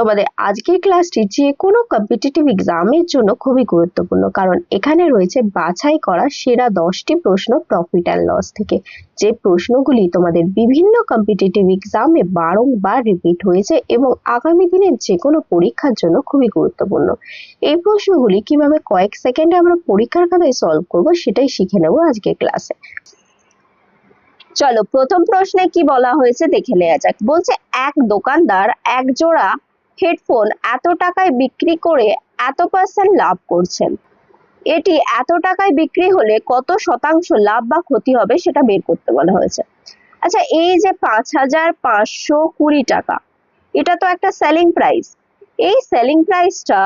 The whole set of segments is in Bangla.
তোমাদের আজকের ক্লাসটি যে কোনো কম্পিটিটিভ এক্সামের জন্য খুবই গুরুত্বপূর্ণ, কারণ এখানে রয়েছে বাছাই করা সেরা 10টি প্রশ্ন প্রফিট অ্যান্ড লস থেকে, যে প্রশ্নগুলি তোমাদের বিভিন্ন কম্পিটিটিভ এক্সামে বারংবার রিপিট হয়েছে এবং আগামী দিনের যে কোনো পরীক্ষার জন্য খুবই গুরুত্বপূর্ণ। এই প্রশ্নগুলি কিভাবে কয়েক সেকেন্ডে আমরা পরীক্ষার খাতায় সলভ করব সেটাই শিখে নেব আজকের ক্লাসে। চলো প্রথম প্রশ্নে কি বলা হয়েছে দেখে নেওয়া যাক। বলছে এক দোকানদার এক জোড়া হেডফোন এত টাকায় বিক্রি করে এত পার্সেন্ট লাভ করছেন। এটি এত টাকায় বিক্রি হলে কত শতাংশ লাভ বা ক্ষতি হবে সেটা বের করতে বলা হয়েছে। আচ্ছা, এই যে 5,520 টাকা, এটা তো একটা সেলিং প্রাইস। এই সেলিং প্রাইসটা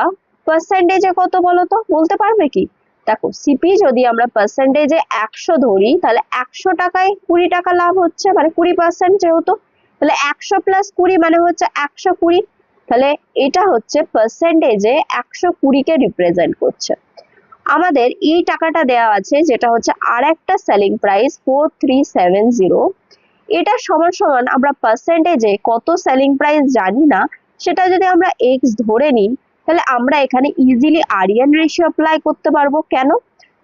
পার্সেন্টেজে কত বলো তো, বলতে পারবে কি? দেখো, সিপি যদি আমরা পার্সেন্টেজে 100 ধরি, তাহলে 100 টাকায় 20 টাকা লাভ হচ্ছে, মানে 20% যেহেতু, তাহলে 100 প্লাস 20 মানে হচ্ছে 120। তাহলে এটা হচ্ছে পার্সেন্টেজে 120 কে রিপ্রেজেন্ট করছে। আমাদের এই টাকাটা দেওয়া আছে, যেটা হচ্ছে আর একটা সেলিং প্রাইস 4370। এটা সমান সমান আমরা পার্সেন্টেজে কত সেলিং প্রাইস জানি না, সেটা যদি আমরা এক্স ধরে নিই, তাহলে আমরা এখানে ইজিলি আরিয়ান রেশিও অ্যাপ্লাই করতে পারবো। কেন?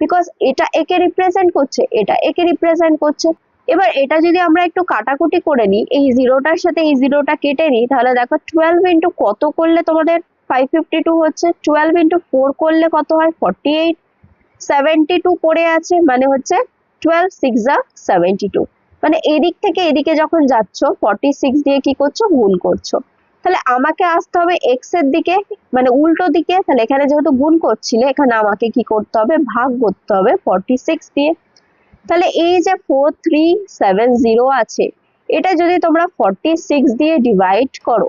বিকজ এটা একে রিপ্রেজেন্ট করছে, এটা একে রিপ্রেজেন্ট করছে। এবার এটা যদি আমরা একটু কাটাকুটি করে নিই, এই জিরোটার সাথে এই জিরোটা কেটে নিই, তাহলে দেখো 12 ইন্টু কত করলে তোমাদের 552 হচ্ছে, 12 ইন্টু 4 করলে কত হয় 48, 72 পড়ে আছে, মানে হচ্ছে 12 6 72। মানে এদিক থেকে এদিকে যখন যাচ্ছ 46 দিয়ে কি করছো, গুণ করছো। তাহলে আমাকে আসতে হবে এক্স এর দিকে, মানে উল্টো দিকে। তাহলে এখানে যেহেতু গুণ করছিলে, এখানে আমাকে কি করতে হবে, ভাগ করতে হবে 46 দিয়ে। তাহলে এই যে 4370 আছে, এটা যদি তোমরা 46 দিয়ে ডিভাইড করো,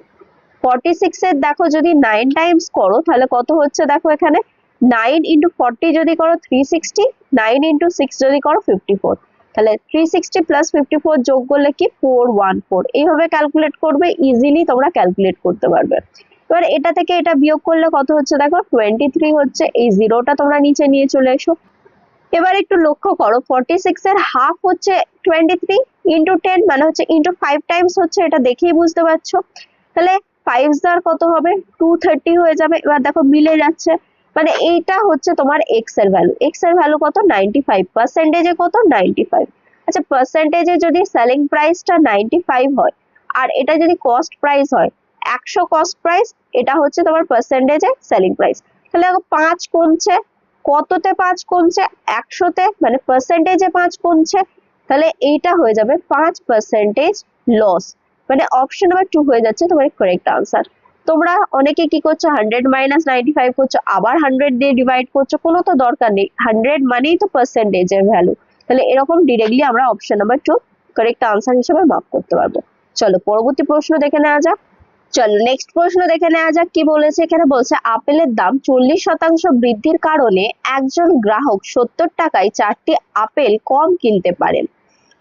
46 এর দেখো যদি 9 টাইমস করো, তাহলে কত হচ্ছে দেখো এখানে 9 ইন্টু 40 যদি করো 360, 9 ইন্টু 6 যদি করো 54। তাহলে 360 প্লাস 54 যোগ করলে কি 414। এইভাবে ক্যালকুলেট করবে, ইজিলি তোমরা ক্যালকুলেট করতে পারবে। এবার এটা থেকে এটা বিয়োগ করলে কত হচ্ছে দেখো 23 হচ্ছে। এই জিরোটা তোমরা নিচে নিয়ে চলে এসো। এবার একটু লক্ষ্য করো, 46 এর হাফ হচ্ছে 23 ইন্টু 10, মানে হচ্ছে ইন্টু 5 টাইমস হচ্ছে, এটা দেখেই বুঝতে পারছো। তাহলে 5 দ্বার কত হবে 230 হয়ে যাবে। এবার দেখো মিলে যাচ্ছে, মানে এইটা হচ্ছে তোমার এক্স এর ভ্যালু। এক্স এর ভ্যালু কত 95, পার্সেন্টেজে কত 95। আচ্ছা, পার্সেন্টেজে যদি সেলিং প্রাইসটা 95 হয় আর এটা যদি কস্ট প্রাইস হয় 100 কস্ট প্রাইস, এটা হচ্ছে তোমার পার্সেন্টেজে সেলিং প্রাইস। তাহলে দেখো 5 কমছে, কততে 5 কমছে 100তে, মানে পার্সেন্টেজে 5 কমছে। তাহলে এইটা হয়ে যাবে 5% লস, মানে অপশন নাম্বার 2 হয়ে যাচ্ছে তোমার কারেক্ট আনসার। তোমরা অনেকে কি করছো 100 মাইনাস 95 করছো, আবার 100 দিয়ে ডিভাইড করছো, কোনো তো দরকার নেই, 100 মানেই তো পার্সেন্টেজের ভ্যালু। তাহলে এরকম ডিরেক্টলি আমরা অপশন নাম্বার 2 কারেক্ট আনসার হিসেবে মার্ক করতে পারবো। চলো পরবর্তী প্রশ্ন দেখে নেওয়া যাক। চলো নেক্সট প্রশ্ন দেখে নেওয়া যাক কি বলেছে। এখানে বলছে আপেলের দাম 40% বৃদ্ধির কারণে একজন গ্রাহক 70 টাকায় 4টি আপেল কম কিনতে পারেন।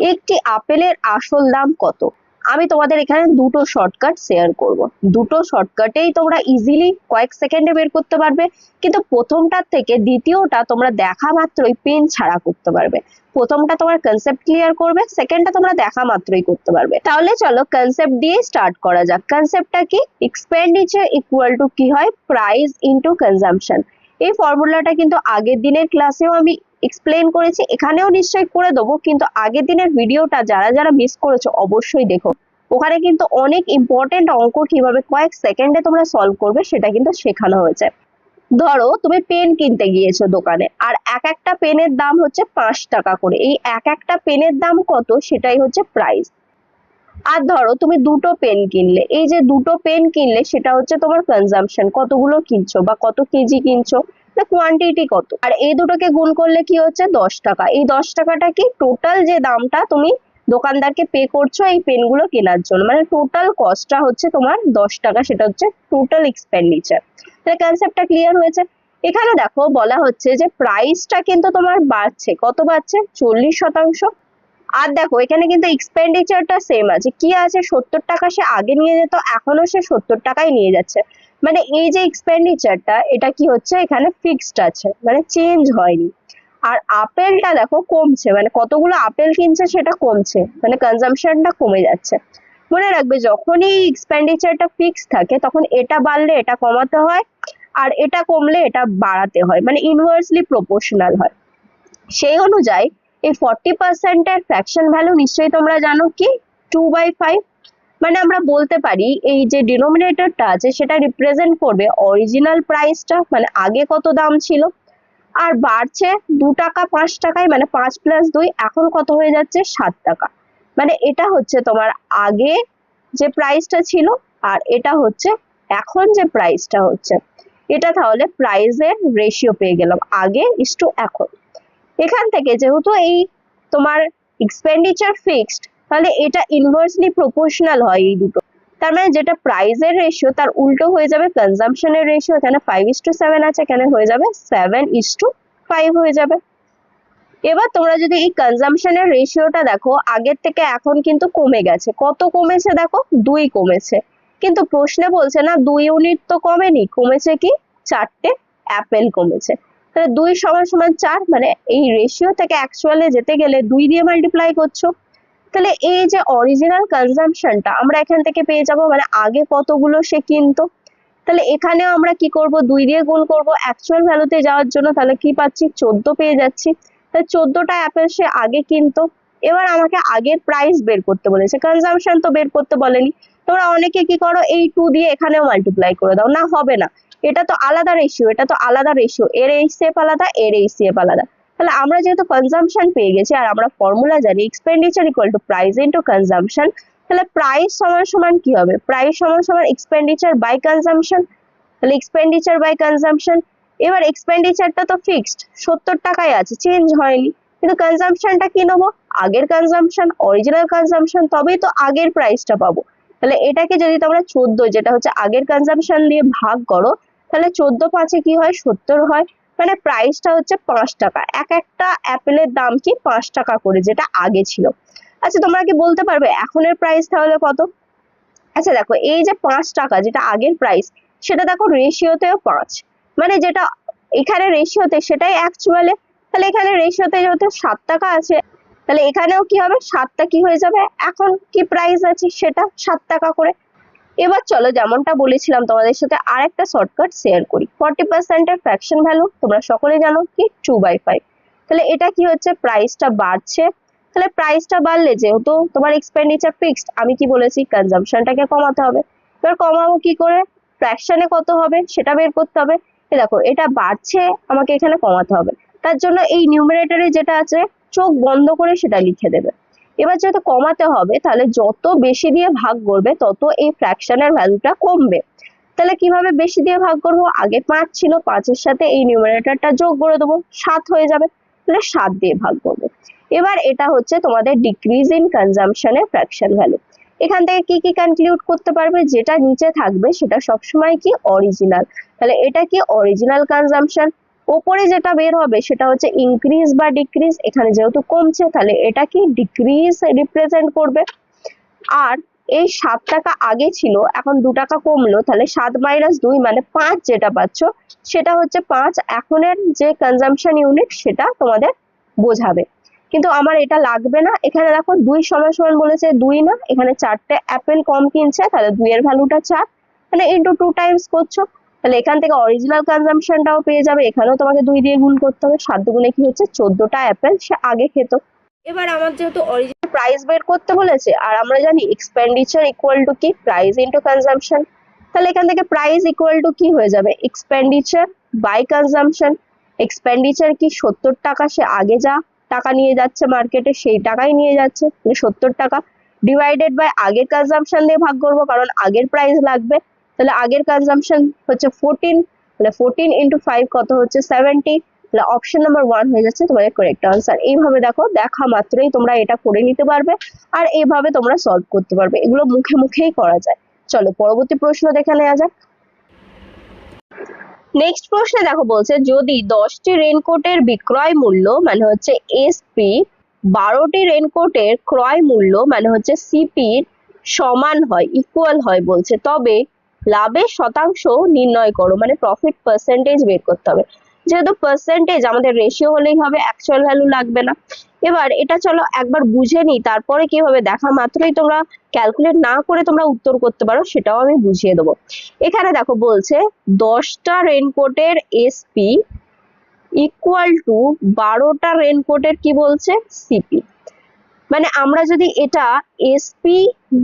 একটি আপেলের আসল দাম কত? আমি তোমাদের এখানে দুটো শর্টকাট শেয়ার করব। দুটো শর্টকাটেই তোমরা ইজিলি কয়েক সেকেন্ডে বের করতে পারবে, কিন্তু প্রথমটার থেকে দ্বিতীয়টা তোমরা দেখা মাত্রই পেন ছাড়া করতে পারবে। প্রথমটা তোমার কনসেপ্ট ক্লিয়ার করবে, সেকেন্ডটা তোমরা দেখা মাত্রই করতে পারবে। তাহলে চলো কনসেপ্ট দিয়ে স্টার্ট করা যাক। কনসেপ্টটা কি? এক্সপেন্ডিচার ইকুয়াল টু কি হয়, প্রাইস ইনটু কনজাম্পশন। এই ফর্মুলাটা কিন্তু আগের দিনের ক্লাসেও আমি এক্সপ্লেন করেছি, এখানেও নিশ্চয়ই করে দেবো, কিন্তু আগের দিনের ভিডিওটা যারা যারা মিস করেছো অবশ্যই দেখো। ওখানে কিন্তু অনেক ইম্পর্টেন্ট অঙ্ক কিভাবে কয়েক সেকেন্ডে তোমরা সলভ করবে সেটা কিন্তু শেখানো হয়েছে। ধরো তুমি পেন কিনতে গিয়েছো দোকানে, আর এক একটা পেনের দাম হচ্ছে 5 টাকা করে। এই এক একটা পেনের দাম কত সেটাই হচ্ছে প্রাইস। আর ধরো তুমি দুটো পেন কিনলে, এই যে দুটো পেন কিনলে সেটা হচ্ছে তোমার কনজাম্পশন, কতগুলো কিনছো বা কত কেজি কিনছো, না কোয়ান্টিটি কত। আর এই দুটোকে গুণ করলে কি হচ্ছে 10 টাকা। এই 10 টাকাটা কি টোটাল যে দামটা তুমি দোকানদারকে পে করছো এই পেনগুলো কেনার জন্য, মানে টোটাল কস্টটা হচ্ছে তোমার 10 টাকা, সেটা হচ্ছে টোটাল এক্সপেন্ডিচার। তাহলে কনসেপ্টটা ক্লিয়ার হয়েছে। এখানে দেখো বলা হচ্ছে যে প্রাইসটা কিন্তু তোমার বাড়ছে, কত বাড়ছে 40%। আর দেখো এখানে কিন্তু এক্সপেন্ডিচারটা সেম আছে, কি আছে 70 টাকা সে আগে নিয়ে যেত, এখনো সে 70 টাকাই নিয়ে যাচ্ছে। মানে এই যে এক্সপেন্ডিচারটা এটা কি হচ্ছে এখানে ফিক্সড আছে, মানে চেঞ্জ হয়নি। আর আপেলটা দেখো কমছে, মানে কতগুলো আপেল কিনছে সেটা কমছে, মানে কনজাম্পশনটা কমে যাচ্ছে। মনে রাখবে যখনই এক্সপেন্ডিচারটা ফিক্স থাকে তখন এটা বাড়লে এটা কমাতে হয়, আর এটা কমলে এটা বাড়াতে হয়, মানে ইনভার্সলি প্রপোর্শনাল হয়। সেই অনুযায়ী এই 40% এর ফ্র্যাকশন ভ্যালু নিশ্চয়ই তোমরা জানো কি 2/5। মানে আমরা বলতে পারি এই যে ডিনোমিনেটরটা আছে সেটা রিপ্রেজেন্ট করবে অরিজিনাল প্রাইসটা, মানে আগে কত দাম ছিল, আর বাড়ছে 2 টাকা 5 টাকায়, মানে 5+2 এখন কত হয়ে যাচ্ছে 7 টাকা। মানে এটা হচ্ছে তোমার আগে যে প্রাইসটা ছিল আর এটা হচ্ছে এখন যে প্রাইসটা হচ্ছে, এটা তাহলে প্রাইসের রেশিও পেয়ে গেলাম আগে ইস টু এখন। এখান থেকে যেহেতু এই তোমার এক্সপেন্ডিচার ফিক্সড, তাহলে এটা ইনভার্সলি প্রপোর্শনাল হয় এই দুটো। তার মানে যেটা প্রাইসের রেশিও তার উল্টো হয়ে যাবে কনজাম্পশনের রেশিও। এখানে 5:7 আছে, এখানে হয়ে যাবে 7:5 হয়ে যাবে। এবার তোমরা যদি এই কনজাম্পশনের রেশিওটা দেখো, আগের থেকে এখন কিন্তু কমে গেছে। কত কমেছে দেখো, 2 কমেছে। কিন্তু প্রশ্নে বলছে না 2 ইউনিট তো কমেনি, কমেছে কি 4টে অ্যাপেল কমেছে। তাহলে 2 = 4, মানে এই রেশিও থেকে অ্যাকচুয়ালে যেতে গেলে 2 দিয়ে মাল্টিপ্লাই করছো। তাহলে এই যে অরিজিনাল কনজাম্পশনটা আমরা এখান থেকে পেয়ে যাব, মানে আগে কতগুলো সে কিনতো। তাহলে এখানেও আমরা কি করব, 2 দিয়ে গুণ করব অ্যাকচুয়াল ভ্যালুতে যাওয়ার জন্য। তাহলে কি পাচ্ছি, 14 পেয়ে যাচ্ছি। তাহলে 14টা অ্যাপেল সে আগে কিনতো। এবার আমাকে আগের প্রাইস বের করতে বলেছে, কনজাম্পশন তো বের করতে বলেনি। তোমরা অনেকে কি করো, এই 2 দিয়ে এখানেও মাল্টিপ্লাই করে দাও, না হবে না, এটা তো আলাদা রেশিও, এটা তো আলাদা রেশিও, এর এই স্টেপ আলাদা, এর এই স্টেপ আলাদা। তাহলে আমরা যেহেতু কনজাম্পশন পেয়ে গেছি আর আমরা ফর্মুলা জানি expenditure equal to price into consumption, তাহলে প্রাইস সমান কি হবে, প্রাইস সমান এক্সপেন্ডিচার বাই কনজাম্পশন। তাহলে এক্সপেন্ডিচার বাই কনজাম্পশন। এবার এক্সপেন্ডিচারটা তো ফিক্সড 70 টাকায় আছে, চেঞ্জ হয়নি, কিন্তু কনজাম্পশনটা কি নেবো, আগের কনজাম্পশন, অরিজিনাল কনজাম্পশন, তবেই তো আগের প্রাইসটা পাবো। তাহলে এটাকে যদি তোমরা 14 যেটা হচ্ছে আগের কনজাম্পশন দিয়ে ভাগ করো, তাহলে 14×5 কি হয়, 70 হয়। মানে প্রাইসটা হচ্ছে 5 টাকা, একটা অ্যাপেলের দাম কি 5 টাকা করে, যেটা আগে ছিল। আচ্ছা তোমরা কি বলতে পারবে এখনের প্রাইস তাহলে কত? আচ্ছা দেখো, এই যে 5 টাকা যেটা আগের প্রাইস, সেটা দেখো রেশিওতেও 5, মানে যেটা এখানে রেশিওতে সেটাই অ্যাকচুয়ালে। তাহলে এখানে রেশিওতে যেহেতু 7 টাকা আছে, তাহলে এখানেও কি হবে, 7টা কি হয়ে যাবে, এখন কি প্রাইস আছে সেটা 7 টাকা করে। এবার চলো যেমনটা বলেছিলাম তোমাদের সাথে আরেকটা শর্টকাট শেয়ার করি। 40% এর ফ্র্যাকশন ভ্যালু তোমরা সকলে জানো কি 2/5। তাহলে এটা কি হচ্ছে, প্রাইসটা বাড়ছে। তাহলে প্রাইসটা বাড়লে যেহেতু তোমার এক্সপেন্ডিচার ফিক্সড, আমি কি বলেছি কনজাম্পশনটাকে কমাতে হবে। এবার কমাবো কি করে, ফ্র্যাকশনে কত হবে সেটা বের করতে হবে। দেখো এটা বাড়ছে, আমাকে এখানে কমাতে হবে। তার জন্য এই নিউমারেটরে যেটা আছে চোখ বন্ধ করে সেটা লিখে দেবে। এবার যেহেতু কমাতে হবে, তাহলে যত বেশি দিয়ে ভাগ করবে তত এই ফ্র্যাকশনের ভ্যালুটা কমবে। তাহলে কিভাবে বেশি দিয়ে ভাগ করবো, আগে 5 ছিল, 5-এর সাথে এই নিউমারেটরটা যোগ করে দেবো, 7 হয়ে যাবে। তাহলে 7 দিয়ে ভাগ করবো। এবার এটা হচ্ছে তোমাদের ডিক্রিজ ইন কনজাম্পশনের ফ্র্যাকশন ভ্যালু। এখান থেকে কি কি কনক্লুড করতে পারবে, যেটা নিচে থাকবে সেটা সবসময় কি অরিজিনাল। তাহলে এটা কি অরিজিনাল কনজাম্পশন। ওপরে যেটা বের হবে সেটা হচ্ছে ইনক্রিজ বা ডিক্রিজ, এখানে যেহেতু কমছে তাহলে এটা কি ডিক্রিজ রিপ্রেজেন্ট করবে। আর এই 7 টাকা আগে ছিল, এখন 2 টাকা কমলো, তাহলে 7-2 মানে 5 যেটা পাচ্ছ সেটা হচ্ছে 5 এখনের যে কনজাম্পশন ইউনিট, সেটা তোমাদের বোঝাবে। কিন্তু আমার এটা লাগবে না, এখানে দেখো 2 সমান বলেছে, 2 না, এখানে 4টে অ্যাপেল কম কিনছে, তাহলে 2 এর ভ্যালুটা 4, মানে ইনটু 2 টাইমস করছো। তাহলে এখান থেকে অরিজিনাল কনজাম্পশনটাও পেয়ে যাবে, এখানেও তোমাকে 2 দিয়ে গুণ করতে হবে। 7 দুগুণে কি হচ্ছে, 14টা অ্যাপেল সে আগে খেত। এবার আমার যেহেতু অরিজিনাল প্রাইস বের করতে বলেছে, আর আমরা জানি এক্সপেন্ডিচার ইকুয়াল টু কি প্রাইস ইনটু কনজাম্পশন, তাহলে এখান থেকে প্রাইস ইকুয়াল টু কি হয়ে যাবে, এক্সপেন্ডিচার বাই কনজাম্পশন। এক্সপেন্ডিচার কি 70 টাকা, সে আগে যা টাকা নিয়ে যাচ্ছে মার্কেটে সেই টাকাই নিয়ে যাচ্ছে, মানে 70 টাকা ডিভাইডেড বাই আগের কনজাম্পশন দিয়ে ভাগ করবো, কারণ আগের প্রাইস লাগবে। তাহলে আগের কনজাম্পশন হচ্ছে 14, তাহলে 14 × 5 কত হচ্ছে 70। তাহলে অপশন নাম্বার 1 হয়ে যাচ্ছে তোমাদের কারেক্ট আনসার। এইভাবে দেখো, দেখা মাত্রই তোমরা এটা করে নিতে পারবে, আর এইভাবে তোমরা সলভ করতে পারবে, এগুলো মুখে মুখেই করা যায়। চলো পরবর্তী প্রশ্ন দেখে নেওয়া যাক। নেক্সট প্রশ্নে দেখো বলছে, যদি 10টি রেনকোটের বিক্রয় মূল্য মানে হচ্ছে এসপি 12টি রেনকোটের ক্রয় মূল্য মানে হচ্ছে সিপি সমান হয়, ইকুয়াল হয় বলছে, তবে লাভের শতাংশ নির্ণয় করো, মানে প্রফিট পার্সেন্টেজ বের করতে হবে। যেহেতু পার্সেন্টেজ আমাদের রেশিও হলেই হবে, অ্যাকচুয়াল ভ্যালু লাগবে না। এবার এটা চলো একবার বুঝে নিই, তারপরে কি হবে দেখা মাত্রই তোমরা ক্যালকুলেট না করে তোমরা উত্তর করতে পারো, সেটাও আমি বুঝিয়ে দেবো। এখানে দেখো বলছে 10টা রেনকোটের এসপি ইকুয়াল টু 12টা রেনকোটের কি বলছে সিপি। মানে আমরা যদি এটা এসপি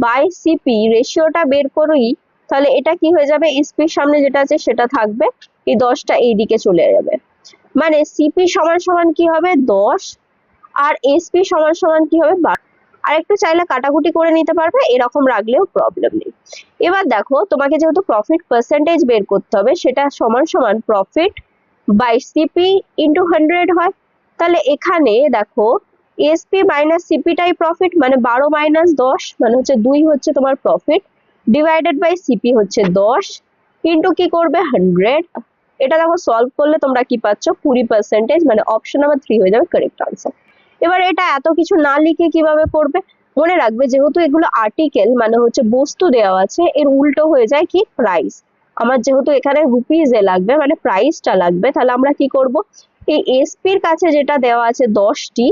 বাই সিপি রেশিওটা বের করি, তাহলে এটা কি হয়ে যাবে, এসপির সামনে যেটা আছে সেটা থাকবে, এই 10টা এইদিকে চলে যাবে। মানে সিপি সমান সমান কি হবে 10 আর এসপি সমান সমান কি হবে 12। আর একটু চাইলে কাটাকুটি করে নিতে পারবে, এরকম রাখলেও প্রবলেম নেই। এবার দেখো তোমাকে যেহেতু প্রফিট পার্সেন্টেজ বের করতে হবে, সেটা সমান সমান প্রফিট বাই সিপি ইন্টু 100 হয়। তাহলে এখানে দেখো এসপি মাইনাস সিপিটাই প্রফিট, মানে 12 মাইনাস 10 মানে হচ্ছে 2 হচ্ছে তোমার প্রফিট, ডিভাইডেড বাই সিপি হচ্ছে 10 ইন্টু কি করবে 100। এটা দেখো সলভ করলে তোমরা কি পাচ্ছ 20%, মানে অপশন নাম্বার 3 হয়ে যাবে কারেক্ট আনসার। এবার এটা এত কিছু না লিখে কিভাবে করবে, মনে রাখবে যেহেতু এগুলো আর্টিকেল মানে হচ্ছে বস্তু দেওয়া আছে, এর উল্টো হয়ে যায় কি প্রাইস। আমার যেহেতু এখানে রুপিজে লাগবে মানে প্রাইসটা লাগবে, তাহলে আমরা কি করব, এই এসপির কাছে যেটা দেওয়া আছে 10টি,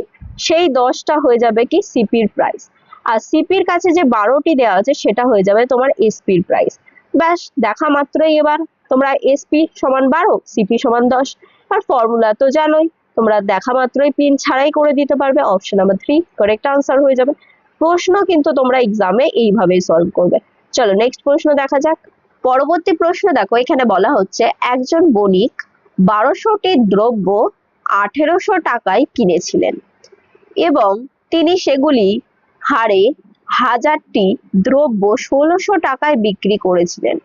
সেই 10টা হয়ে যাবে কি সিপির প্রাইস, আর সিপির কাছে যে 12টি দেওয়া আছে সেটা হয়ে যাবে তোমার এসপির প্রাইস। ব্যাস দেখা মাত্রই এবার তোমরা এসপি সমান 12 সিপি সমান 10, আর ফর্মুলা তো জানোই, তোমরা দেখা মাত্রই পিন ছাড়াই করে দিতে পারবে, অপশন নাম্বার 3 কারেক্ট আনসার হয়ে যাবে। প্রশ্ন কিন্তু তোমরা এক্সামে এইভাবেই সলভ করবে। চলো নেক্সট প্রশ্ন দেখা যাক। পরবর্তী প্রশ্ন দেখো, এখানে বলা হচ্ছে একজন বণিক 1200টি দ্রব্য 1800 টাকায় কিনেছিলেন এবং তিনি সেগুলি হারে 1000টি দ্রব্য 1600 টাকায় বিক্রি করেছিলেন।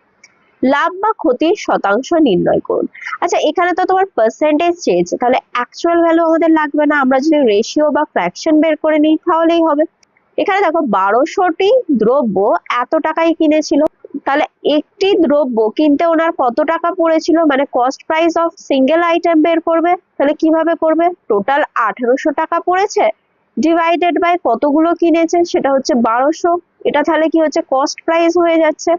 লাভ বা ক্ষতির শতাংশ নির্ণয় করুন। আচ্ছা এখানে তো তোমার পার্সেন্টেজ চেয়েছে, তাহলে অ্যাকচুয়াল ভ্যালু আমাদের লাগবে না, আমরা যদি রেশিও বা ফ্র্যাকশন বের করে নিই তাহলেই হবে। এখানে দেখো 1200টি দ্রব্য এত টাকায় কিনেছিল, তাহলে একটি দ্রব্য কিনতে ওনার কত টাকা পড়েছিল, মানে cost price of single item বের করবে। তাহলে কিভাবে করবে, টোটাল 1800 টাকা পড়েছে ডিভাইডেড বাই কতগুলো কিনেছে সেটা হচ্ছে 1200, এটা তাহলে কি হচ্ছে কস্ট প্রাইস হয়ে যাচ্ছে।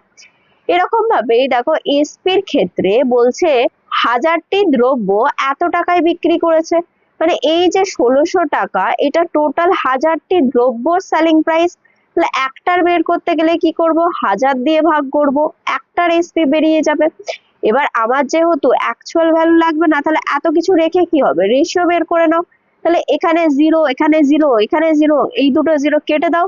এরকম ভাবে দেখো এসপির ক্ষেত্রে বলছে 1000টি দ্রব্য এত টাকায় বিক্রি করেছে, মানে এই যে 1600 টাকা এটা টোটাল 1000টি দ্রব্যর সেলিং প্রাইস। তাহলে একটার বের করতে গেলে কি করব, 1000 দিয়ে ভাগ করব, একটার এসপি বেরিয়ে যাবে। এবার আমার যেহেতু অ্যাকচুয়াল ভ্যালু লাগবে না, তাহলে এত কিছু রেখে কি হবে, রেশিও বের করে নাও। তাহলে এখানে 0 এখানে 0 এখানে 0, এই দুটো 0 কেটে দাও।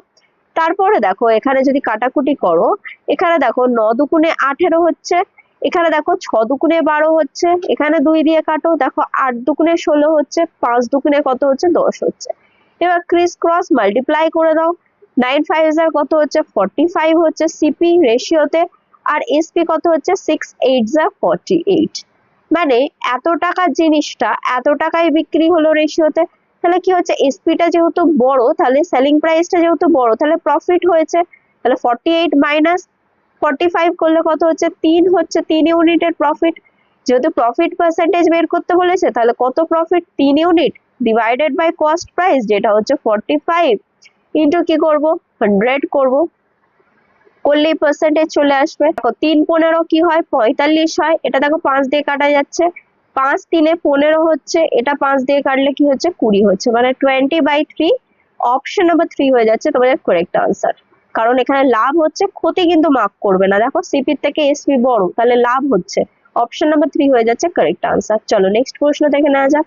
তারপরে দেখো এখানে যদি কাটাকুটি করো, এখানে দেখো 9 দুগুণে 18 হচ্ছে, এখানে দেখো 6 দুগুণে 12 হচ্ছে, এখানে 2 দিয়ে কাটো, দেখো 8 দুগুণে 16 হচ্ছে, 5 দুগুণে কত হচ্ছে 10 হচ্ছে। এবার ক্রিস ক্রস মাল্টিপ্লাই করে দাও, 9 5 কত হচ্ছে 45 হচ্ছে সিপি রেশিওতে, আর এসপি কত হচ্ছে 6 8 48। মানে এত টাকার জিনিসটা এত টাকায় বিক্রি হলো রেশিওতে। তাহলে কি হচ্ছে, এসপিটা যেহেতু বড় তাহলে সেলিং প্রাইসটা যেহেতু বড় তাহলে প্রফিট হয়েছে। তাহলে 48 মাইনাস 45 করলে কত হচ্ছে 3 হচ্ছে, 3 ইউনিটের প্রফিট। যেহেতু প্রফিট পার্সেন্টেজ বের করতে বলেছে, তাহলে কত profit 3 unit divided by cost price যেটা হচ্ছে 45 ইন্টু কি করব 100 করব, করলেই পার্সেন্টেজ চলে আসবে। দেখো 3 15 কি হয় 45 হয়, এটা দেখো 5 দিয়ে কাটা যাচ্ছে, 5 3 15 হচ্ছে, এটা 5 দিয়ে কাটলে কি হচ্ছে 20 হচ্ছে, মানে 20/3 অপশন নাম্বার 3 হয়ে যাচ্ছে তোমাদের কারেক্ট আনসার। কারণ এখানে লাভ হচ্ছে, ক্ষতি কিন্তু মার্ক করবে না। দেখো সিপি থেকে এসপি বড় তাহলে লাভ হচ্ছে, অপশন নাম্বার 3 হয়ে যাচ্ছে কারেক্ট আনসার। চলো নেক্সট প্রশ্ন দেখে নেওয়া যাক।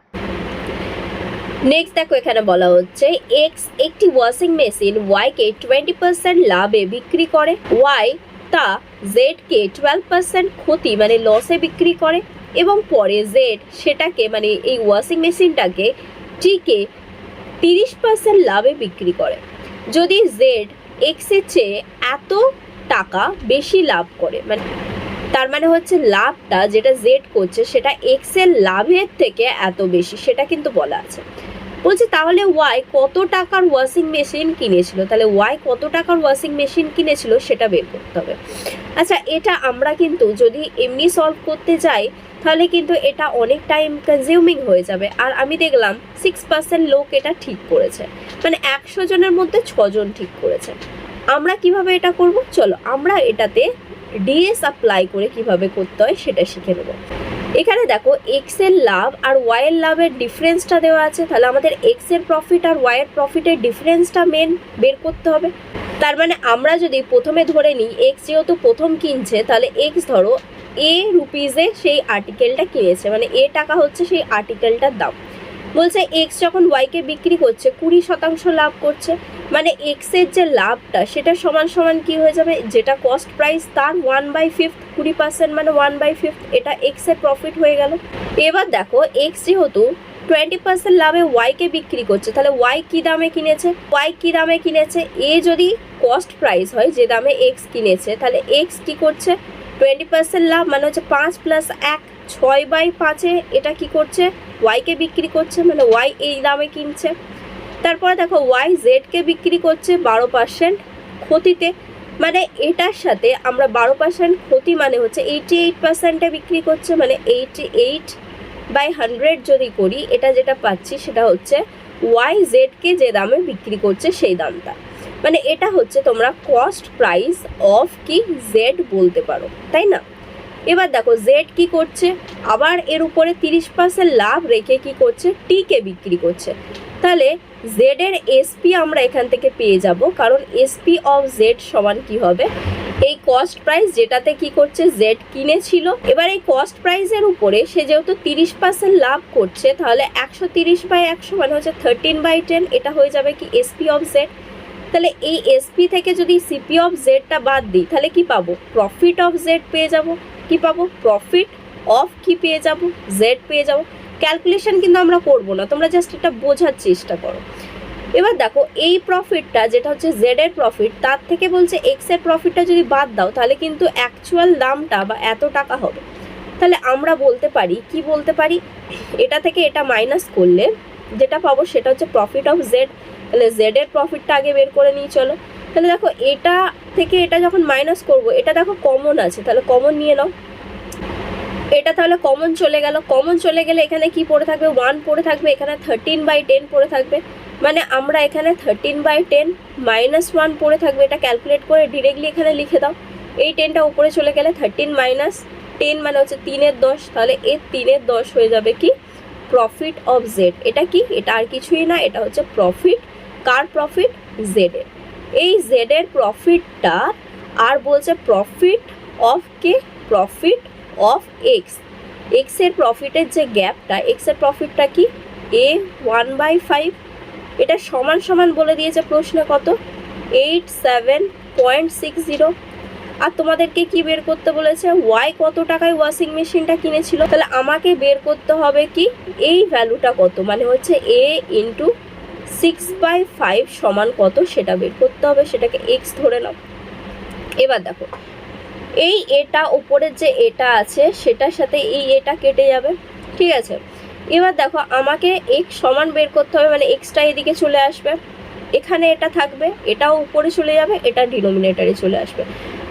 নেক্সট দেখো এখানে বলা হচ্ছে এক্স একটি ওয়াশিং মেশিন ওয়াই কে 20% লাভে বিক্রি করে, ওয়াই তা জেড কে 12% ক্ষতি মানে লসে বিক্রি করে, এবং পরে জেড সেটাকে মানে এই ওয়াশিং মেশিনটাকে টি কে 30% লাভে বিক্রি করে। যদি জেড এক্স এর চেয়ে এত টাকা বেশি লাভ করে, মানে তার মানে হচ্ছে লাভটা যেটা জেড করছে সেটা এক্স এর লাভের থেকে এত বেশি, সেটা কিন্তু বলা আছে। বলছে তাহলে ওয়াই কত টাকার ওয়াশিং মেশিন কিনেছিল, তাহলে ওয়াই কত টাকার ওয়াশিং মেশিন কিনেছিল সেটা বের করতে হবে। আচ্ছা এটা আমরা কিন্তু যদি এমনি সলভ করতে যাই তাহলে কিন্তু এটা অনেক টাইম কনজিউমিং হয়ে যাবে, আর আমি দেখলাম 6% লোক এটা ঠিক করেছে, মানে 100 জনের মধ্যে 6 জন ঠিক করেছে। আমরা কিভাবে এটা করব, চলো আমরা এটাতে ডিএস অ্যাপ্লাই করে কিভাবে করতে হয় সেটা শিখে নেব। এখানে দেখো এক্স এর লাভ আর ওয়াই এর লাভের ডিফারেন্সটা দেওয়া আছে, তাহলে আমাদের এক্স এর প্রফিট আর ওয়াই এর প্রফিটের ডিফারেন্সটা মেন বের করতে হবে। তার মানে আমরা যদি প্রথমে ধরে নিই এক্স যেহেতু প্রথম কিনছে, তাহলে এক্স ধরো এ রুপিজে সেই আর্টিকেলটা কিনেছে, মানে এ টাকা হচ্ছে সেই আর্টিকেলটার দাম। বলছে এক্স যখন ওয়াইকে বিক্রি করছে 20% লাভ করছে, মানে এক্স এর যে লাভটা সেটা সমান সমান কি হয়ে যাবে, যেটা কস্ট প্রাইস তার 1/5, 20% মানে 1/5, এটা এক্স এর প্রফিট হয়ে গেল। এবার দেখো এক্স যেহেতু 20% লাভে ওয়াইকে বিক্রি করছে, তাহলে ওয়াই কি দামে কিনেছে, ওয়াই কি দামে কিনেছে, এ যদি কস্ট প্রাইস হয় যে দামে এক্স কিনেছে, তাহলে এক্স কি করছে 20% লাভ মানে হচ্ছে 5 + 1 6/5-এ এটা কি করছে ওয়াইকে বিক্রি করছে, মানে ওয়াই এই দামে কিনছে। তারপরে দেখো ওয়াই জেডকে বিক্রি করছে 12% ক্ষতিতে, মানে এটার সাথে আমরা 12% ক্ষতি মানে হচ্ছে 88%-এ বিক্রি করছে, মানে 88/100 যদি করি এটা যেটা পাচ্ছি সেটা হচ্ছে ওয়াই জেডকে যে দামে বিক্রি করছে সেই দামটা, মানে এটা হচ্ছে তোমরা কস্ট প্রাইস অফ কি জেড বলতে পারো, তাই না। এবার দেখো জেড কি করছে, আবার এর উপরে 30% লাভ রেখে কি করছে টিকে বিক্রি করছে, তাহলে জেড এর এসপি আমরা এখান থেকে পেয়ে যাব, কারণ এসপি অফ জেড সমান কি হবে এই কস্ট প্রাইস যেটাতে কি করছে জেড কিনেছিল। এবার এই কস্ট প্রাইসের উপরে সে যেহেতু 30% লাভ করছে, তাহলে 130/100 মানে হচ্ছে 13/10, এটা হয়ে যাবে কি এসপি অফ জেড। তাহলে এই এসপি থেকে যদি সিপি অফ জেডটা বাদ দিই তাহলে কি পাবো, প্রফিট অফ জেড পেয়ে যাব। কি পাবো, প্রফিট অফ কি পেয়ে যাব, জেড পেয়ে যাব। ক্যালকুলেশন কিন্তু আমরা করব না, তোমরা জাস্ট এটা বোঝার চেষ্টা করো। এবার দেখো এই প্রফিটটা যেটা হচ্ছে জেড এর প্রফিট, তার থেকে বলছে এক্স এর প্রফিটটা যদি বাদ দাও তাহলে কিন্তু অ্যাকচুয়াল দামটা বা এত টাকা হবে। তাহলে আমরা বলতে পারি, কি বলতে পারি, এটা থেকে এটা মাইনাস করলে যেটা পাবো সেটা হচ্ছে প্রফিট অফ জেড। তাহলে জেড এর প্রফিটটা আগে বের করে নিই চলো। তাহলে দেখো এটা থেকে এটা যখন মাইনাস করব, এটা দেখো কমন আছে, তাহলে কমন নিয়ে নাও। এটা তাহলে কমন চলে গেল, কমন চলে গেলে এখানে কি পড়ে থাকবে 1 পড়ে থাকবে, এখানে 13/10 পড়ে থাকবে, মানে আমরা এখানে 13/10 - 1 পড়ে থাকবে। এটা ক্যালকুলেট করে ডিরেক্টলি এখানে লিখে দাও। এই 10টা উপরে চলে গেলে 13 - 10 মানে হচ্ছে 3/10, তাহলে এর 3/10 হয়ে যাবে কি প্রফিট অফ জেড। এটা কি, এটা আর কিছুই না, এটা হচ্ছে প্রফিট। কার প্রফিট, জেড এর। এই জেড এর প্রফিটটা আর বলছে profit of K, profit of x. X এর প্রফিটের যে গ্যাপটা, এক্স এর প্রফিটটা কি এ 1/5, এটা সমান সমান বলে দিয়েছে প্রশ্নে কত 87.60। আর তোমাদেরকে কি বের করতে বলেছে, ওয়াই কত টাকায় ওয়াশিং মেশিনটা কিনেছিল, তাহলে আমাকে বের করতে হবে কি এই ভ্যালুটা কত, মানে হচ্ছে এ ইন্টু 6/5 সমান কত সেটা বের করতে হবে, সেটাকে এক্স ধরে নাও। এবার দেখো এই এটা উপরের যে এটা আছে সেটার সাথে এই এটা কেটে যাবে, ঠিক আছে। এবার দেখো আমাকে এক্স সমান বের করতে হবে, মানে এক্সটা এদিকে চলে আসবে, এখানে এটা থাকবে, এটাও উপরে চলে যাবে, এটা ডিনোমিনেটারে চলে আসবে।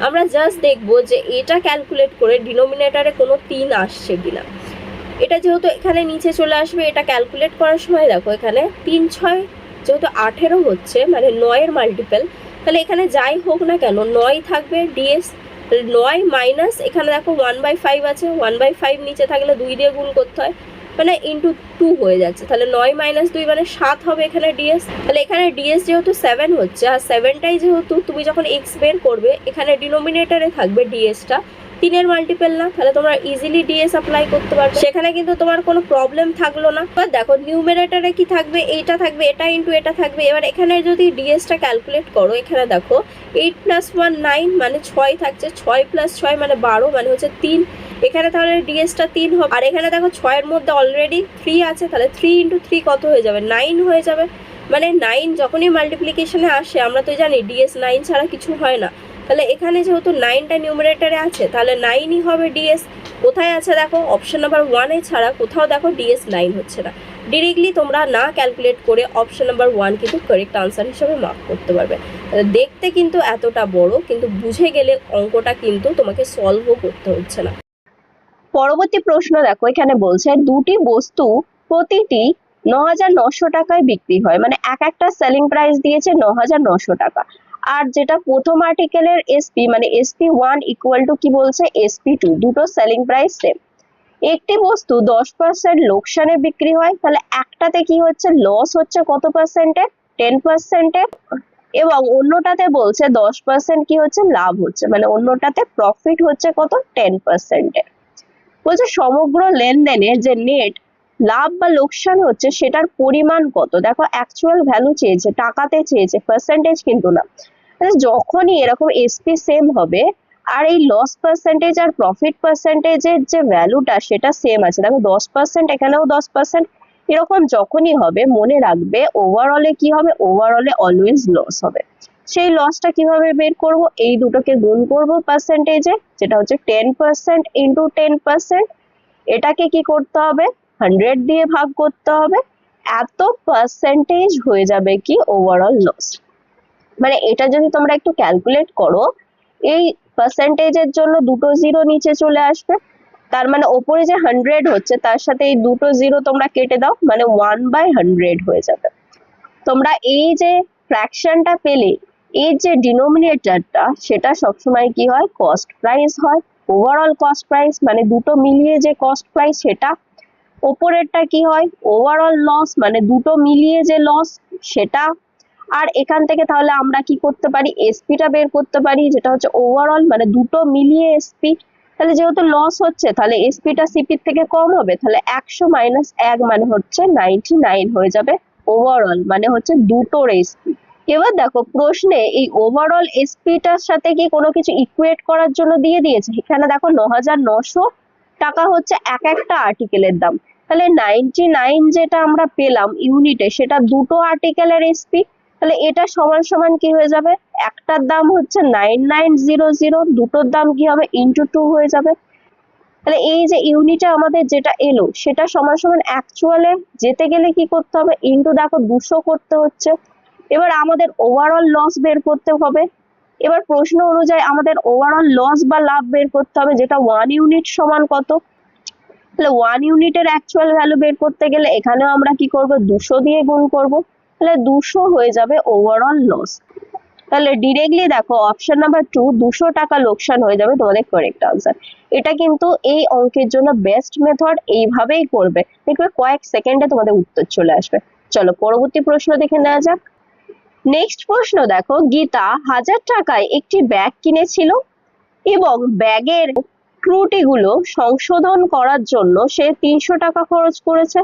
আমরা জাস্ট দেখবো যে এটা ক্যালকুলেট করে ডিনোমিনেটারে কোনো 3 আসছে কিনা। এটা যেহেতু এখানে নিচে চলে আসবে, এটা ক্যালকুলেট করার সময় দেখো এখানে 3 6 যেহেতু 18 হচ্ছে, মানে 9-এর মাল্টিপল, তাহলে এখানে যাই হোক না কেন 9 থাকবে ডিএস। 9 মাইনাস এখানে দেখো 1/5 আছে, 1/5 নিচে থাকলে 2 দিয়ে গুণ করতে হয়, মানে ইন্টু 2 হয়ে যাচ্ছে, তাহলে 9 - 2 মানে 7 হবে এখানে ডিএস। তাহলে এখানে ডিএস যেহেতু 7 হচ্ছে, আর 7টাই যেহেতু তুমি যখন এক্স বের করবে এখানে ডিনোমিনেটরে থাকবে ডিএসটা 3-এর মাল্টিপল না, তাহলে তোমরা ইজিলি ডিএস অ্যাপ্লাই করতে পারবে, সেখানে কিন্তু তোমার কোনো প্রবলেম থাকলো না। এবার দেখো নিউমারেটরে কি থাকবে, এইটা থাকবে, এটা ইন্টু এটা থাকবে। এবার এখানে যদি ডিএসটা ক্যালকুলেট করো, এখানে দেখো 8 + 1 9 মানে 6 থাকছে, 6 + 6 মানে 12 মানে হচ্ছে 3, এখানে তাহলে ডিএসটা 3 হবে। আর এখানে দেখো 6-এর মধ্যে অলরেডি 3 আছে, তাহলে 3 × 3 কত হয়ে যাবে 9 হয়ে যাবে, মানে 9 যখনই মাল্টিপ্লিকেশনে আসে আমরা তো জানি ডিএস 9 ছাড়া কিছু হয় না, তাহলে এখানে যেহেতু 9টা নিউমারেটরে আছে তাহলে 9ই হবে ডিএস। কোথায় আছে দেখো অপশন নাম্বার 1-এ ছাড়া কোথাও দেখো ডিএস 9 হচ্ছে না। ডিরেক্টলি তোমরা না ক্যালকুলেট করে অপশন নাম্বার 1 কিন্তু কারেক্ট আনসার হিসেবে মার্ক করতে পারবে। তাহলে দেখতে কিন্তু এতটা বড়, কিন্তু বুঝে গেলে অঙ্কটা কিন্তু তোমাকে সলভও করতে হচ্ছে না। পরবর্তী প্রশ্ন দেখো, এখানে বলছে দুটি বস্তু প্রতিটি 9,900 টাকায় বিক্রি হয়, মানে এক একটা সেলিং প্রাইস দিয়েছে 9,900 টাকা। আর যেটা প্রথম আর্টিকেলের এসপি মানে SP1 ইকুয়াল টু কি বলছে SP2, দুটো সেলিং প্রাইস সেম। একটি বস্তু 10% লোকসানে বিক্রি হয়, তাহলে একটাতে কি হচ্ছে, লস হচ্ছে কত পার্সেন্টের, 10%-এর, এবং অন্যটাতে বলছে 10% কি হচ্ছে, লাভ হচ্ছে, মানে অন্যটাতে প্রফিট হচ্ছে কত, 10%-এর। বলছে সমগ্র লেনদেনে যে নেট লাভ বা লোকসান হচ্ছে সেটার পরিমাণ কত। দেখো অ্যাকচুয়াল ভ্যালু চেয়েছে, টাকাতে চেয়েছে, পার্সেন্টেজ কিন্তু না। যখনই এরকম এসপি সেম হবে আর এই লস পার্সেন্টেজ আর প্রফিট পার্সেন্টেজের যে ভ্যালুটা সেটা সেম আছে, দেখো 10% এখানেও 10%, এরকম যখনই হবে মনে রাখবে ওভারঅলে কি হবে, ওভারঅলে অলওয়েজ লস হবে। সেই লসটা কিভাবে বের করব, এই দুটোকে গুণ করব পার্সেন্টেজে, যেটা হচ্ছে 10% ইন্টু 10%, এটাকে কি করতে হবে, 100 দিয়ে ভাগ করতে হবে, এত পার্সেন্টেজ হয়ে যাবে কি ওভারঅল লস। মানে এটা যদি তোমরা একটু ক্যালকুলেট করো, এই পার্সেন্টেজের জন্য দুটো জিরো নিচে চলে আসবে, তার মানে ওপরে যে 100 হচ্ছে তার সাথে এই দুটো জিরো তোমরা কেটে দাও, মানে 1/100 হয়ে যাবে। তোমরা এই যে ফ্র্যাকশনটা পেলে, এই যে ডিনোমিনেটরটা সেটা সবসময় কি হয়, কস্ট প্রাইস হয়, ওভারঅল কস্ট প্রাইস, মানে দুটো মিলিয়ে যে কস্ট প্রাইস সেটা। ওপরেরটা কি হয়, ওভারঅল লস, মানে দুটো মিলিয়ে যে লস সেটা। আর এখান থেকে তাহলে আমরা কি করতে পারি, এসপিটা বের করতে পারি, যেটা হচ্ছে ওভারঅল, মানে দুটো মিলিয়ে এসপি। তাহলে যেহেতু লস হচ্ছে তাহলে এসপিটা সিপির থেকে কম হবে, তাহলে 100 মাইনাস 1 মানে হচ্ছে 99 হয়ে যাবে, ওভারঅল মানে হচ্ছে দুটোর এসপি। এবার দেখো প্রশ্নে এই ওভারঅল এসপিটার সাথে কি কোনো কিছু ইকুয়েট করার জন্য দিয়ে দিয়েছে, এখানে দেখো 9,900 টাকা হচ্ছে এক একটা আর্টিকেলের দাম, তাহলে 99 যেটা আমরা পেলাম ইউনিটে সেটা দুটো আর্টিকেলের এসপি, তাহলে এটা সমান সমান কি হয়ে যাবে, একটার দাম হচ্ছে 9900, দুটোর দাম কি হবে, ইন্টু 2 হয়ে যাবে। তাহলে এই যে ইউনিটে আমাদের যেটা এলো সেটা সমান সমান অ্যাকচুয়ালে যেতে গেলে কি করতে হবে, ইন্টু দেখো 200 করতে হচ্ছে। এবার আমাদের ওভারঅল লস বের করতে হবে, এবার প্রশ্ন অনুযায়ী আমাদের ওভারঅল লস বা লাভ বের করতে হবে, যেটা 1 ইউনিট সমান কত। তাহলে 1 ইউনিটের অ্যাকচুয়াল ভ্যালু বের করতে গেলে এখানেও আমরা কি করব, 200 দিয়ে গুণ করব, তাহলে 200 হয়ে যাবে ওভারঅল লস। তাহলে ডিরেক্টলি দেখো অপশন নাম্বার 2, 200 টাকা লোকসান হয়ে যাবে তোমাদের কারেক্ট আনসার। এটা কিন্তু এই অঙ্কের জন্য বেস্ট মেথড, এইভাবেই করবে, দেখবে কয়েক সেকেন্ডে তোমাদের উত্তর চলে আসবে। চলো পরবর্তী প্রশ্ন দেখে নেওয়া যাক। নেক্সট প্রশ্ন দেখো, গীতা 1000 টাকায় একটি ব্যাগ কিনেছিল এবং ব্যাগের ত্রুটিগুলো সংশোধন করার জন্য সে 300 টাকা খরচ করেছে।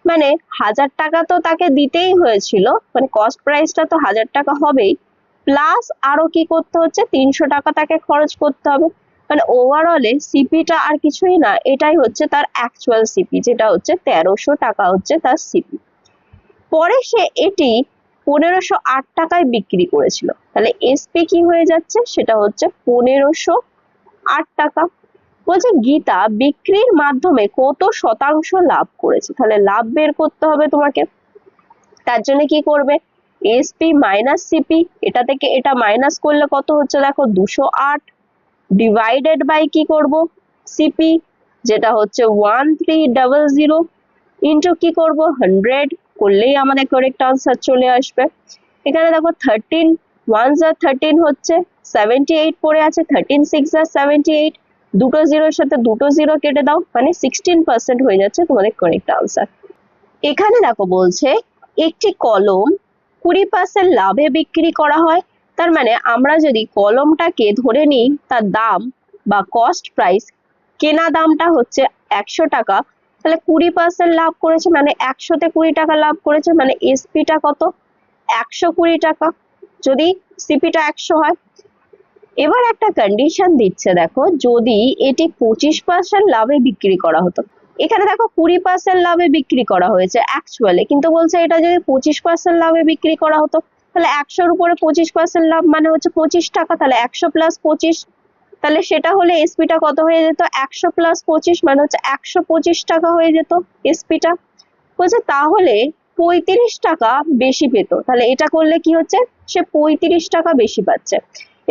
মানে 1000 টাকা তো তাকে দিতেই হয়েছিল, মানে কস্ট প্রাইসটা তো 1000 টাকা হবেই, প্লাস আরো কি করতে হচ্ছে, 300 টাকা তাকে খরচ করতে হবে। মানে ওভারঅলে সিপিটা আর কিছুই না, এটাই হচ্ছে তার অ্যাকচুয়াল সিপি, যেটা হচ্ছে 1300 টাকা হচ্ছে তার সিপি। পরে সে এটি 1508 টাকায় বিক্রি করেছিল, তাহলে এসপি কি হয়ে যাচ্ছে, সেটা হচ্ছে 1508 টাকা। বলছে গীতা বিক্রির মাধ্যমে কত শতাংশ লাভ করেছে, তাহলে লাভ বের করতে হবে তোমাকে। তার জন্য কি করবে, এসপি মাইনাস সিপি, এটা থেকে এটা মাইনাস করলে কত হচ্ছে, দেখো 208 ডিভাইডেড বাই কি করব, সিপি, যেটা হচ্ছে 1300, ইন্টু কি করব 100, করলেই আমাদের কারেক্ট আনসার চলে আসবে। এখানে দেখো 13 1 যা 13 হচ্ছে, 78 পড়ে আছে, 13 6 যা 78, দুটো জিরোর সাথে দুটো জিরো কেটে দাও, মানে 16% হয়ে যাচ্ছে তোমাদের কারেক্ট আনসার। এখানে দেখো বলছে একটি কলম 20% লাভে বিক্রি করা হয়, তার মানে আমরা যদি কলমটাকে ধরে নিই তার দাম বা কস্ট প্রাইস, কেনা দামটা হচ্ছে 100 টাকা, তাহলে 20% লাভ করেছে, মানে 100-তে 20 টাকা লাভ করেছে, মানে এসপিটা কত, 120 টাকা, যদি সিপিটা 100 হয়। এবার একটা কন্ডিশন দিচ্ছে দেখো, যদি এটি 25% লাভে বিক্রি করা হতো, এখানে দেখো 20% লাভে বিক্রি করা হয়েছে অ্যাকচুয়ালি, কিন্তু বলছে এটা যদি 25% লাভে বিক্রি করা হতো, তাহলে 100-র উপরে 25% লাভ মানে হচ্ছে 25 টাকা, তাহলে 100 প্লাস 25, তাহলে সেটা হলে এসপিটা কত হয়ে যেত, 100 প্লাস 25 মানে হচ্ছে 125 টাকা হয়ে যেত এসপিটা। বলছে তাহলে 35 টাকা বেশি পেত, তাহলে এটা করলে কি হচ্ছে, সে 35 টাকা বেশি পাচ্ছে।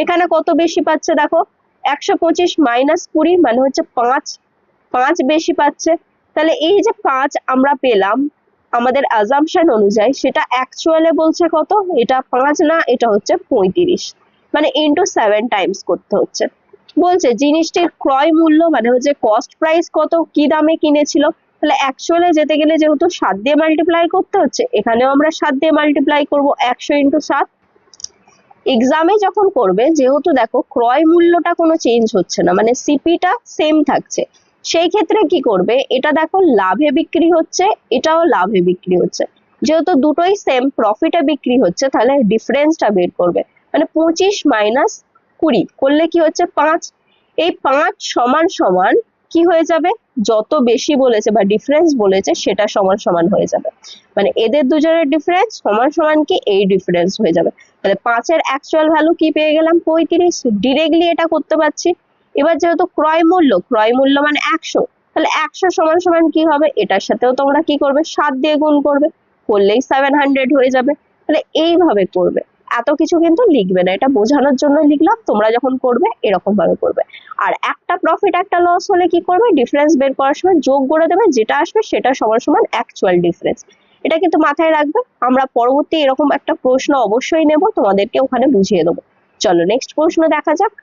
এখানে কত বেশি পাচ্ছে দেখো, 125 মাইনাস 20 মানে হচ্ছে 5 বেশি পাচ্ছে। তাহলে এই যে 5 আমরা পেলাম আমাদের অ্যাজাম্পশন অনুযায়ী, সেটা অ্যাকচুয়ালি বলছে কত, এটা 5 না, এটা হচ্ছে 35, মানে ইন্টু 7 টাইমস করতে হচ্ছে। বলছে জিনিসটির ক্রয় মূল্য মানে হচ্ছে কস্ট প্রাইস কত, কি দামে কিনেছিল। তাহলে অ্যাকচুয়ালে যেতে গেলে যেহেতু 7 দিয়ে মাল্টিপ্লাই করতে হচ্ছে, এখানেও আমরা 7 দিয়ে মাল্টিপ্লাই করবো, 100 ইন্টু 7। এক্সামে যখন করবে, যেহেতু দেখো ক্রয় মূল্যটা কোনো চেঞ্জ হচ্ছে না, মানে সিপিটা সেম থাকছে, সেই ক্ষেত্রে কি করবে, এটা দেখো লাভে বিক্রি হচ্ছে, এটাও লাভে বিক্রি হচ্ছে, যেহেতু দুটোই সেম প্রফিটে বিক্রি হচ্ছে, তাহলে ডিফারেন্সটা বের করবে। মানে 25 মাইনাস 20 করলে কি হচ্ছে 5। এই 5 সমান সমান কি হয়ে যাবে, যত বেশি বলেছে বা ডিফারেন্স বলেছে সেটা সমান সমান হয়ে যাবে। মানে এদের দুজনের ডিফারেন্স সমান সমান কি এই ডিফারেন্স হয়ে যাবে। তাহলে 5-এর অ্যাকচুয়াল ভ্যালু কি পেয়ে গেলাম, 35। ডিরেক্টলি এটা করতে পারছি। এবার যেহেতু ক্রয় মূল্য মানে 100, তাহলে 100 সমান সমান কি হবে, এটার সাথেও তোমরা কি করবে, 7 দিয়ে গুণ করবে, করলেই 700 হয়ে যাবে। তাহলে এইভাবে করবে, এত কিছু কিন্তু লিখবে না, এটা বোঝানোর জন্য লিখলাম, তোমরা যখন করবে এরকম ভাবে করবে। আর একটা প্রফিট একটা লস হলে কি করবে, ডিফারেন্স বের করার সময় যোগ করে দেবে, যেটা আসবে সেটা সমান সমান অ্যাকচুয়াল ডিফারেন্স। এটা কিন্তু মাথায় রাখবে, আমরা পরবর্তী এরকম একটা প্রশ্ন অবশ্যই নেব, তোমাদেরকে ওখানে বুঝিয়ে দেবো। চলো নেক্সট প্রশ্ন দেখা যাক।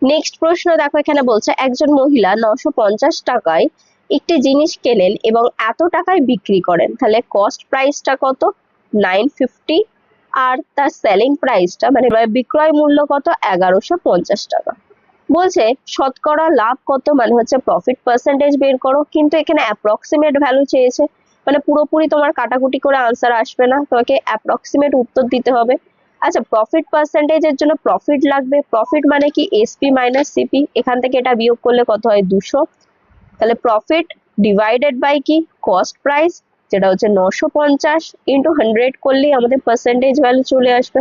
নেক্সট প্রশ্ন দেখো, এখানে বলছে একজন মহিলা 950 টাকায় একটি জিনিস কেনেন এবং এত টাকায় বিক্রি করেন, তাহলে কস্ট প্রাইসটা কত, 950, আর তার সেলিং প্রাইসটা মানে বিক্রয় মূল্য কত, 1150 টাকা। বলছে শতকরা লাভ কত, মানে হচ্ছে প্রফিট পার্সেন্টেজ বের করো, কিন্তু এখানে অ্যাপ্রক্সিমেট ভ্যালু চেয়েছে, মানে পুরোপুরি তোমার কাটাকুটি করে আনসার আসবে না, তোমাকে অ্যাপ্রক্সিমেট উত্তর দিতে হবে। আচ্ছা, প্রফিট পার্সেন্টেজের জন্য প্রফিট লাগবে, প্রফিট মানে কি এসপি মাইনাস সিপি, এখান থেকে এটা বিয়োগ করলে কত হয়, 200। তাহলে প্রফিট ডিভাইডেড বাই কি কস্ট প্রাইস, যেটা হচ্ছে 950 ইন্টু 100 করলেই আমাদের পার্সেন্টেজ ভ্যালু চলে আসবে।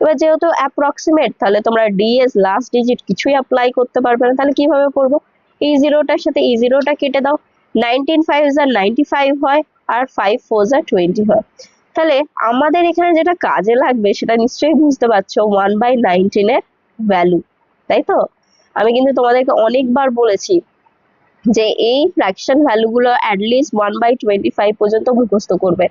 এবার যেহেতু অ্যাপ্রক্সিমেট, তাহলে তোমরা ডিএস লাস্ট ডিজিট কিছুই অ্যাপ্লাই করতে পারবে না, তাহলে কিভাবে করবো, এই জিরোটার সাথে এই জিরোটা কেটে দাও, 19 5 95 হয়, আর 5 4 20 হয়। তাহলে আমাদের এখানে যেটা কাজে লাগবে সেটা নিশ্চয়ই বুঝতে পারছো, 1/19 এর ভ্যালু, তাই তো। আমি কিন্তু তোমাদেরকে অনেকবার বলেছি যে এই ফ্র্যাকশন ভ্যালুগুলো অ্যাটলিস্ট 1/25 পর্যন্ত মুখস্থ করবে।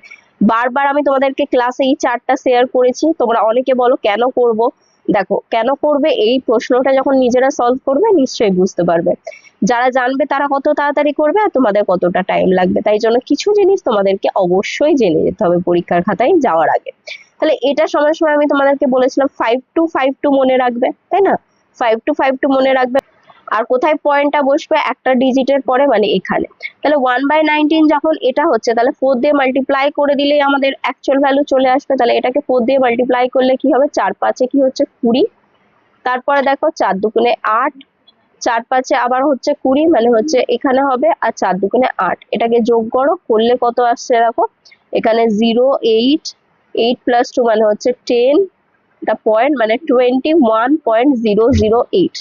বারবার আমি তোমাদেরকে ক্লাসে এই চার্টটা শেয়ার করেছি, তোমরা অনেকে বলো কেন করব, দেখো কেন করবে, এই প্রশ্নটা যখন নিজেরা সলভ করবে নিশ্চয়ই বুঝতে পারবে। যারা জানবে তারা কত তাড়াতাড়ি করবে আর তোমাদের কতটা টাইম লাগবে, তাই জন্য কিছু জিনিস তোমাদেরকে অবশ্যই জেনে যেতে হবে পরীক্ষার খাতায় যাওয়ার আগে। তাহলে এটা সময় সময় আমি তোমাদেরকে বলেছিলাম 5 to 5 মনে রাখবে, তাই না, 5 to 5 মনে রাখবে। আর কোথায় পয়েন্টটা বসবে, একটা ডিজিটের পরে, মানে এখানে। তাহলে 1/19 যখন এটা হচ্ছে, তাহলে 4 দিয়ে মাল্টিপ্লাই করে দিলেই আমাদের অ্যাকচুয়াল ভ্যালু চলে আসবে। তাহলে এটাকে 4 দিয়ে মাল্টিপ্লাই করলে কি হবে, 4 5 কি হচ্ছে 20। তারপরে দেখো 4 2 8, 4 5 আবার হচ্ছে 20, মানে হচ্ছে এখানে হবে, আর 4 2 8, এটাকে যোগ করো, করলে কত আসছে দেখো, এখানে 0 8, 8 + 2 মানে হচ্ছে 10, এটা পয়েন্ট মানে 21.008।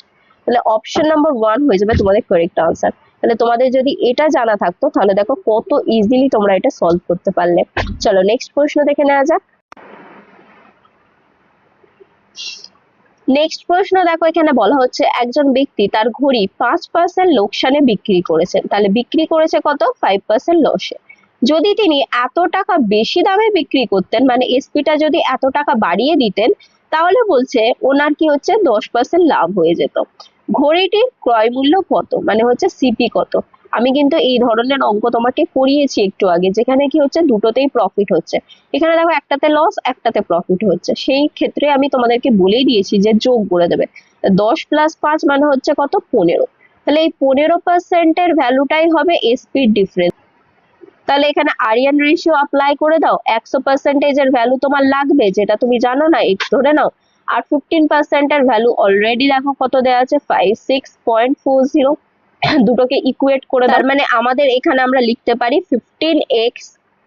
তাহলে অপশন নাম্বার 1 হয়ে যাবে তোমাদের কারেক্ট আনসার। তাহলে তোমাদের যদি এটা জানা থাকতো, তাহলে দেখো কত ইজিলি তোমরা এটা সলভ করতে পারলে। চলো নেক্সট প্রশ্ন দেখে নেওয়া যাক। নেক্সট প্রশ্ন দেখো, এখানে বলা হচ্ছে একজন ব্যক্তি তার ঘড়ি 5% লোকসানে বিক্রি করেছেন, তাহলে বিক্রি করেছে কত, 5% লসে। যদি তিনি এত টাকা বেশি দামে বিক্রি করতেন, মানে এসপিটা যদি এত টাকা বাড়িয়ে দিতেন, তাহলে বলছে ওনার কি হচ্ছে 10% লাভ হয়ে যেত। ঘড়িটির ক্রয় মূল্য কত, মানে হচ্ছে সিপি কত। আমি কিন্তু এই ধরনের অঙ্ক তোমাকে করিয়েছি একটু আগে, যেখানে কি হচ্ছে দুটোতেই প্রফিট হচ্ছে। এখানে দেখো একটাতে লস একটাতে প্রফিট হচ্ছে, সেই ক্ষেত্রে আমি তোমাদেরকে বলেই দিয়েছি যে যোগ করে দেবে। 10 + 5 মানে হচ্ছে কত, 15। তাহলে এই 15% ভ্যালুটাই হবে এসপি ডিফারেন্স। তাহলে এখানে আরিয়ান রেশিও অ্যাপ্লাই করে দাও, 100% এর ভ্যালু তোমার লাগবে, যেটা তুমি জানো না, x ধরে নাও। আর 15% এর ভ্যালু অলরেডি দেখো কত দেওয়া আছে, 56.40। দুটোকে ইকুয়েট করে দাও, মানে আমাদের এখানে আমরা লিখতে পারি 15x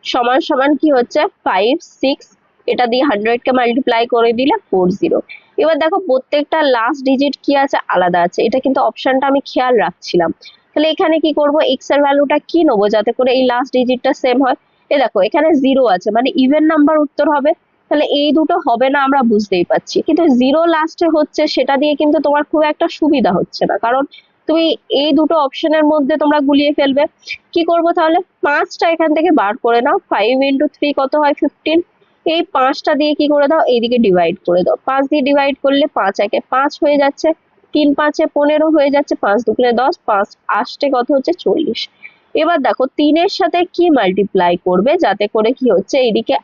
সমান সমান কি হচ্ছে 56, এটা দিয়ে 100 কে মাল্টিপ্লাই করে দিলে 40। এবার দেখো প্রত্যেকটা লাস্ট ডিজিট কি আছে, আলাদা আছে, এটা কিন্তু অপশনটা আমি খেয়াল রাখছিলাম। তাহলে এখানে কি করব, x এর ভ্যালুটা কি নেবো যাতে করে এই লাস্ট ডিজিটটা সেম হয়। দেখো এখানে 0 আছে, মানে ইভেন নাম্বার উত্তর হবে। তাহলে এই দুটো হবে না আমরা বুঝতেই পারছি, কিন্তু 0 লাস্টে হচ্ছে, সেটা দিয়ে কিন্তু তোমার খুব একটা সুবিধা হচ্ছে না, কারণ তুমি এই দুটো অপশনের মধ্যে তোমরা গুলিয়ে ফেলবে। কি করব তাহলে, 5টা এখান থেকে বার করে নাও, 5 × 3 কত হয়, 15। এই 5টা দিয়ে কি করে দাও, এইদিকে ডিভাইড করে দাও, 5 দিয়ে ডিভাইড করলে 5 একে 5 হয়ে যাচ্ছে, 3 5 15 হয়ে যাচ্ছে, 5 2 10, 5 8 কত হচ্ছে 40। এবার দেখো 3 এর সাথে কি মাল্টিপ্লাই করবে যাতে করে কি হচ্ছে এইদিকে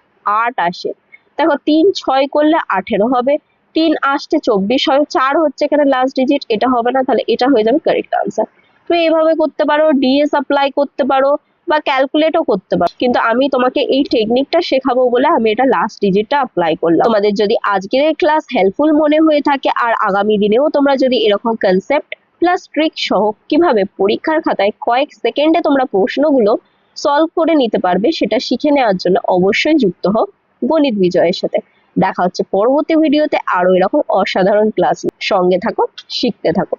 8 আসে। দেখো 3 6 করলে 18 হবে, 3 8 24 হবে, 4 হচ্ছে এখানে লাস্ট ডিজিট, এটা হবে না, তাহলে এটা হয়ে যাবে কারেক্ট আনসার। তুমি এইভাবে করতে পারো, ডিএস অ্যাপ্লাই করতে পারো বা ক্যালকুলেটও করতে পারো, কিন্তু আমি তোমাকে এই টেকনিকটা শেখাবো বলে আমি এটা লাস্ট ডিজিটটা অ্যাপ্লাই করলাম। তোমাদের যদি আজকের এই ক্লাস হেল্পফুল মনে হয়ে থাকে আর আগামী দিনেও তোমরা যদি এরকম কনসেপ্ট প্লাস ট্রিক সহ কিভাবে পরীক্ষার খাতায় কয়েক সেকেন্ডে তোমরা প্রশ্নগুলো সলভ করে নিতে পারবে সেটা শিখে নেওয়ার জন্য অবশ্যই যুক্ত হও গণিত বিজয়ের সাথে। দেখা হচ্ছে পরবর্তী ভিডিওতে আরো এরকম অসাধারণ ক্লাস। সঙ্গে থাকো, শিখতে থাকো।